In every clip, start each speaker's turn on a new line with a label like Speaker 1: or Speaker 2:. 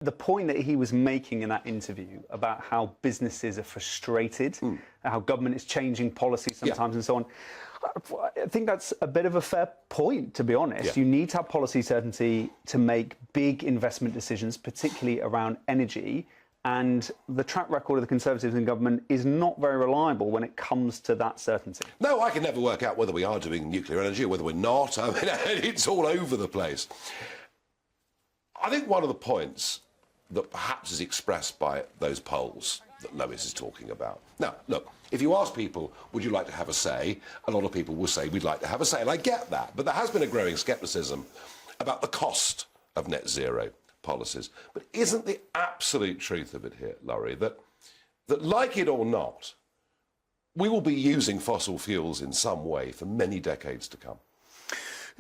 Speaker 1: The point that he was making in that interview about how businesses are frustrated, how government is changing policy sometimes and so on, I think that's a bit of a fair point, to be honest. You need to have policy certainty to make big investment decisions, particularly around energy. And the track record of the Conservatives in government is not very reliable when it comes to that certainty.
Speaker 2: No, I can never work out whether we are doing nuclear energy or whether we're not. I mean, it's all over the place. I think one of the points that perhaps is expressed by those polls that Lois is talking about. Now, look, if you ask people, would you like to have a say? A lot of people will say, we'd like to have a say, and I get that. But there has been a growing scepticism about the cost of net zero policies. But isn't the absolute truth of it here, Laurie, that like it or not, we will be using fossil fuels in some way for many decades to come?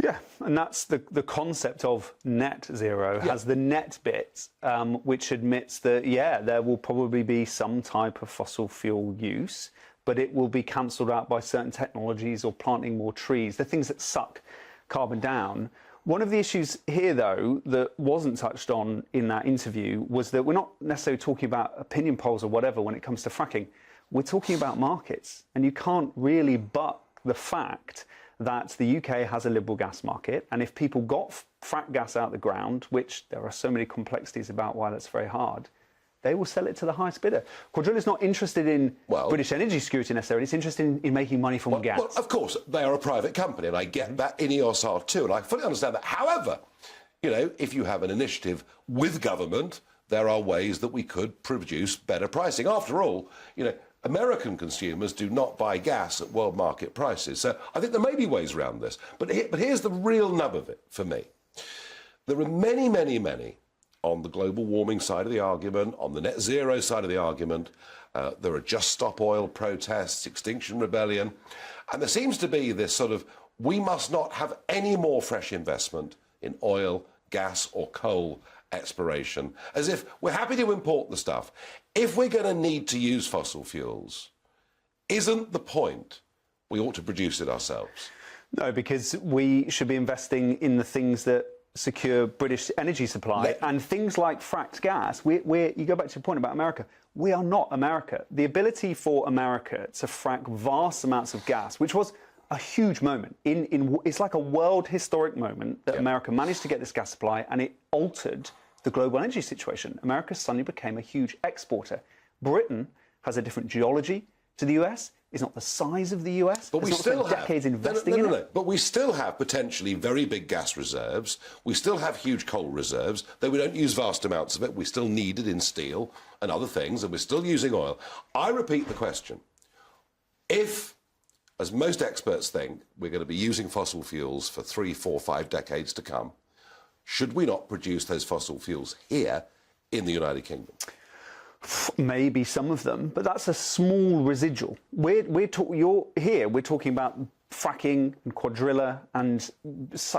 Speaker 1: Yeah, and that's the concept of net zero, has the net bit, which admits that, there will probably be some type of fossil fuel use, but it will be cancelled out by certain technologies or planting more trees, the things that suck carbon down. One of the issues here, though, that wasn't touched on in that interview was that we're not necessarily talking about opinion polls or whatever when it comes to fracking. We're talking about markets, and you can't really buck the fact that the UK has a liberal gas market, and if people got frack gas out of the ground, which there are so many complexities about why that's very hard, they will sell it to the highest bidder. Quadrilla's not interested in British energy security necessarily, it's interested in making money from gas.
Speaker 2: Well, of course, they are a private company, and I get that. INEOS are too, and I fully understand that. However, you know, if you have an initiative with government, there are ways that we could produce better pricing. After all, you know, American consumers do not buy gas at world market prices. So I think there may be ways around this. But here's the real nub of it for me. There are many, many, many on the global warming side of the argument, on the net zero side of the argument. There are Just Stop Oil protests, Extinction Rebellion. And there seems to be this sort of, we must not have any more fresh investment in oil, gas or coal exploration, as if we're happy to import the stuff. If we're going to need to use fossil fuels, isn't the point we ought to produce it ourselves?
Speaker 1: No, because we should be investing in the things that secure British energy supply, and things like fracked gas. You go back to your point about America. We are not America. The ability for America to frack vast amounts of gas, which was a huge moment. It's like a world historic moment that America managed to get this gas supply, and it altered the global energy situation. America suddenly became a huge exporter. Britain has a different geology to the US. It's not the size of the US.
Speaker 2: But we still have
Speaker 1: decades investing in it.
Speaker 2: But we still have potentially very big gas reserves. We still have huge coal reserves, though we don't use vast amounts of it. We still need it in steel and other things, and we're still using oil. I repeat the question. If, as most experts think, we're going to be using fossil fuels for 3, 4, 5 decades to come, should we not produce those fossil fuels here in the United Kingdom?
Speaker 1: Maybe some of them, but that's a small residual. We're talking about fracking and Quadrilla and,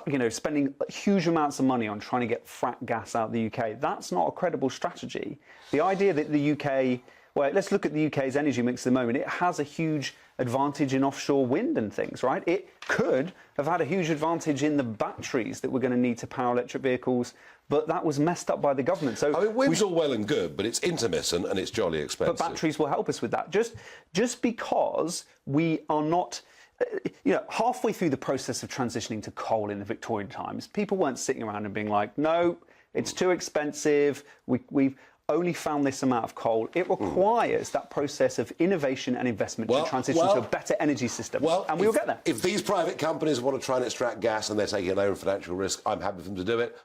Speaker 1: you know, spending huge amounts of money on trying to get frack gas out of the UK. That's not a credible strategy. The idea that the UK, well, let's look at the UK's energy mix at the moment. It has a huge advantage in offshore wind and things, right? It could have had a huge advantage in the batteries that we're going to need to power electric vehicles, but that was messed up by the government. So
Speaker 2: I mean, wind's all well and good, but it's intermittent and it's jolly expensive.
Speaker 1: But batteries will help us with that. Just because we are not, you know, halfway through the process of transitioning to coal in the Victorian times, people weren't sitting around and being like, no, it's too expensive. We've only found this amount of coal. It requires that process of innovation and investment to transition to a better energy system. And we will get there.
Speaker 2: If these private companies want to try and extract gas and they're taking their own financial risk, I'm happy for them to do it.